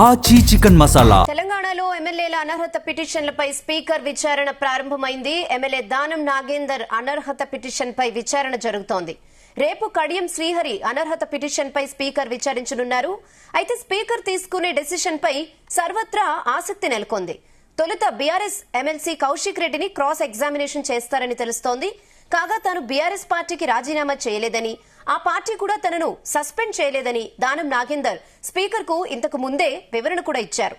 ఆచి చికెన్ మసాలా. తెలంగాణలో ఎమ్మెల్యేల అనర్హత పిటిషన్లపై స్పీకర్ విచారణ ప్రారంభమైంది. ఎమ్మెల్యే దానం నాగేందర్ అనర్హత పిటిషన్ పై విచారణ జరుగుతోంది. రేపు కడియం శ్రీహరి అనర్హత పిటిషన్ పై స్పీకర్ విచారించనున్నారు. అయితే స్పీకర్ తీసుకునే డెసిషన్ పై సర్వత్రా ఆసక్తి నెలకొంది. తొలుత బీఆర్ఎస్ ఎమ్మెల్సీ కౌశిక్ రెడ్డిని క్రాస్ ఎగ్జామినేషన్ చేస్తారని తెలుస్తోంది. కాగా తాను బీఆర్ఎస్ పార్టీకి రాజీనామా చేయలేదని, ఆ పార్టీ కూడా తనను సస్పెండ్ చేయలేదని దానం నాగేందర్ స్పీకర్ కు ఇంతకు ముందే వివరణ కూడా ఇచ్చారు.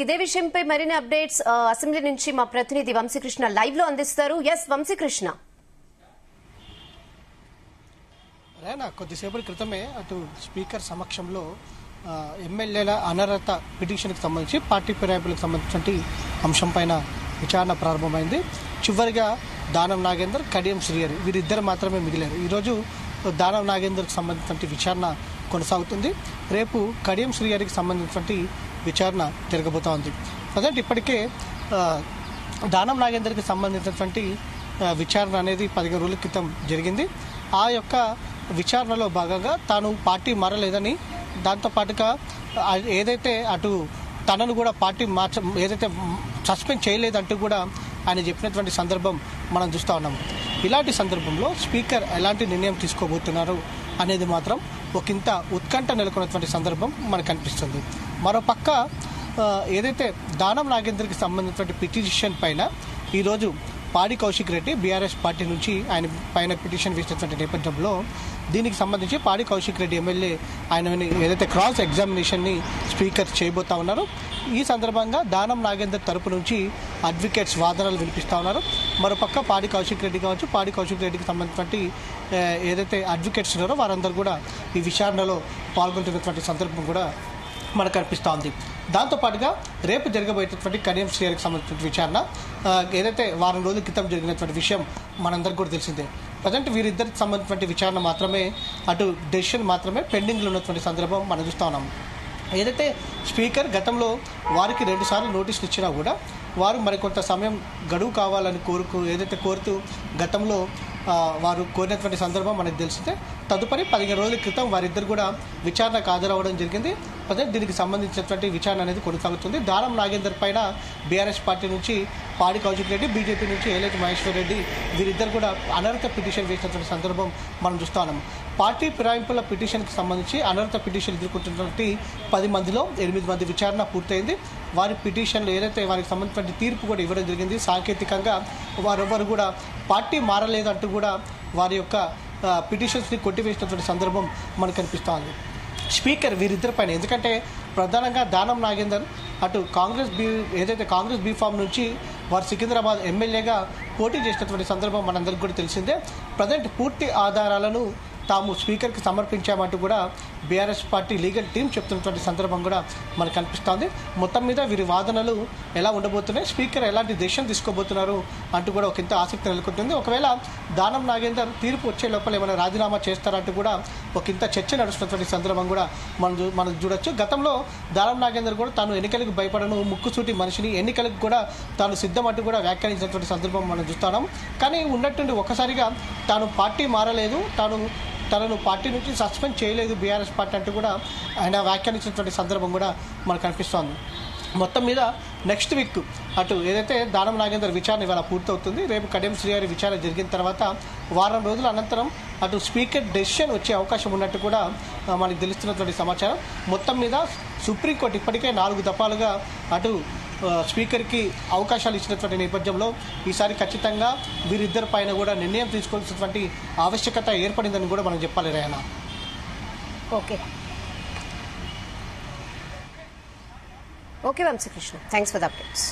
ఇదే విషయంపై మరిన్ని అప్డేట్స్ అసెంబ్లీ నుంచి మా ప్రతినిధి వంశీకృష్ణ లైవ్ లో అందిస్తారు. వంశీకృష్ణ, కొద్దిసేపటి క్రితమే అటు స్పీకర్ సమక్షంలో ఎమ్మెల్యేల అనర్హత పిటిషన్కి సంబంధించి పార్టీ ఫిరాయింపులకు సంబంధించిన అంశం పైన విచారణ ప్రారంభమైంది. చివరిగా దానం నాగేందర్, కడియం శ్రీహరి వీరిద్దరు మాత్రమే మిగిలారు. ఈరోజు దానం నాగేందర్కి సంబంధించిన విచారణ కొనసాగుతుంది. రేపు కడియం శ్రీహరికి సంబంధించిన విచారణ జరగబోతా ఉంది. ప్రజెంట్ ఇప్పటికే దానం నాగేందర్కి సంబంధించినటువంటి విచారణ అనేది 15 రోజుల క్రితం జరిగింది. ఆ యొక్క విచారణలో భాగంగా తాను పార్టీ మారలేదని, దాంతోపాటుగా ఏదైతే అటు తనను కూడా పార్టీ ఏదైతే సస్పెండ్ చేయలేదంటూ కూడా ఆయన చెప్పినటువంటి సందర్భం మనం చూస్తూ ఉన్నాము. ఇలాంటి సందర్భంలో స్పీకర్ ఎలాంటి నిర్ణయం తీసుకోబోతున్నారు అనేది మాత్రం ఒకంత ఉత్కంఠ నెలకొన్నటువంటి సందర్భం మనకు కనిపిస్తుంది. మరోపక్క ఏదైతే దానం నాగేందర్కి సంబంధించిన పిటిషన్ పైన ఈరోజు పాడి కౌశిక్ రెడ్డి బీఆర్ఎస్ పార్టీ నుంచి ఆయన పైన పిటిషన్ వేసినటువంటి నేపథ్యంలో దీనికి సంబంధించి పాడి కౌశిక్ రెడ్డి ఎమ్మెల్యే ఆయన ఏదైతే క్రాస్ ఎగ్జామినేషన్ని స్పీకర్ చేయబోతా ఉన్నారో ఈ సందర్భంగా దానం నాగేందర్ తరపు నుంచి అడ్వకేట్స్ వాదనలు వినిపిస్తూ ఉన్నారు. మరోపక్క పాడి కౌశిక్ రెడ్డి కావచ్చు, పాడి కౌశిక్ రెడ్డికి సంబంధించినటువంటి ఏదైతే అడ్వకేట్స్ ఉన్నారో వారందరూ కూడా ఈ విచారణలో పాల్గొంటున్నటువంటి సందర్భం కూడా మనకు కనిపిస్తూ ఉంది. దాంతోపాటుగా రేపు జరగబోయేటటువంటి కడియం శ్రీహరికి సంబంధించిన విచారణ ఏదైతే వారం రోజుల క్రితం జరిగినటువంటి విషయం మనందరికీ కూడా తెలిసిందే. ప్రజెంట్ వీరిద్దరికి సంబంధించిన విచారణ మాత్రమే, అటు డెసిషన్ మాత్రమే పెండింగ్లో ఉన్నటువంటి సందర్భం మనం చూస్తూ ఉన్నాం. ఏదైతే స్పీకర్ గతంలో వారికి 2 సార్లు నోటీసులు ఇచ్చినా కూడా వారు మరికొంత సమయం గడువు కావాలని కోరుతూ గతంలో వారు కోరినటువంటి సందర్భం మనకు తెలిసిందే. తదుపరి 15 రోజుల క్రితం వారిద్దరు కూడా విచారణకు హాజరవ్వడం జరిగింది. అదే దీనికి సంబంధించినటువంటి విచారణ అనేది కొనసాగుతుంది. దానం నాగేందర్ పైన బీఆర్ఎస్ పార్టీ నుంచి పాడి కౌశిక్ రెడ్డి, బీజేపీ నుంచి ఏలేటి మహేశ్వర్ రెడ్డి వీరిద్దరు కూడా అనర్హత పిటిషన్ వేసినటువంటి సందర్భం మనం చూస్తా ఉన్నాం. పార్టీ ఫిరాయింపుల పిటిషన్కి సంబంధించి అనర్హత పిటిషన్ ఎదుర్కొంటున్నటువంటి 10 మందిలో 8 మంది విచారణ పూర్తయింది. వారి పిటిషన్లు ఏదైతే వారికి సంబంధించిన తీర్పు కూడా ఇవ్వడం జరిగింది. సాంకేతికంగా వారెవ్వరు కూడా పార్టీ మారలేదంటూ కూడా వారి యొక్క పిటిషన్స్ని కొట్టివేసినటువంటి సందర్భం మనకు కనిపిస్తోంది. స్పీకర్ వీరిద్దరి పైన, ఎందుకంటే ప్రధానంగా దానం నాగేందర్ అటు ఏదైతే కాంగ్రెస్ బీఫామ్ నుంచి వారు సికింద్రాబాద్ ఎమ్మెల్యేగా పోటీ చేసినటువంటి సందర్భం మనందరికీ కూడా తెలిసిందే. ప్రజెంట్ పూర్తి ఆధారాలను తాము స్పీకర్కి సమర్పించామంటూ కూడా బీఆర్ఎస్ పార్టీ లీగల్ టీం చెప్తున్నటువంటి సందర్భం కూడా మనకు కనిపిస్తోంది. మొత్తం మీద వీరి వాదనలు ఎలా ఉండబోతున్నాయి, స్పీకర్ ఎలాంటి డెసిషన్ తీసుకోబోతున్నారు అంటూ కూడా ఒకంత ఆసక్తి నెలకొంటుంది. ఒకవేళ దానం నాగేందర్ తీర్పు వచ్చే లోపల ఏమైనా రాజీనామా చేస్తారంటూ కూడా ఒకంత చర్చ నడుస్తున్నటువంటి సందర్భం కూడా మనం చూడొచ్చు. గతంలో దానం నాగేందర్ కూడా తాను ఎన్నికలకు భయపడను, ముక్కుసూటి మనిషిని, ఎన్నికలకు కూడా తాను సిద్ధం అంటూ కూడా వ్యాఖ్యానించినటువంటి సందర్భం మనం చూస్తున్నాం. కానీ ఉన్నట్టుండి ఒక్కసారిగా తాను పార్టీ మారలేదు, తనను పార్టీ నుంచి సస్పెండ్ చేయలేదు బీఆర్ఎస్ పార్టీ అంటూ కూడా ఆయన వ్యాఖ్యానించినటువంటి సందర్భం కూడా మనకు కనిపిస్తోంది. మొత్తం మీద నెక్స్ట్ వీక్ అటు ఏదైతే దానం నాగేందర్ విచారణ ఇవాళ పూర్తవుతుంది. రేపు కడియం శ్రీహరి విచారణ జరిగిన తర్వాత వారం రోజుల అనంతరం అటు స్పీకర్ డెసిషన్ వచ్చే అవకాశం ఉన్నట్టు కూడా మనకు తెలుస్తున్నటువంటి సమాచారం. మొత్తం మీద సుప్రీంకోర్టు ఇప్పటికే 4 దఫాలుగా అటు స్పీకర్కి అవకాశాలు ఇచ్చినటువంటి నేపథ్యంలో ఈసారి ఖచ్చితంగా వీరిద్దరి పైన కూడా నిర్ణయం తీసుకోవాల్సినటువంటి ఆవశ్యకత ఏర్పడిందని కూడా మనం చెప్పాలి. రేనా, okay Vamshikrishna, thanks for the updates.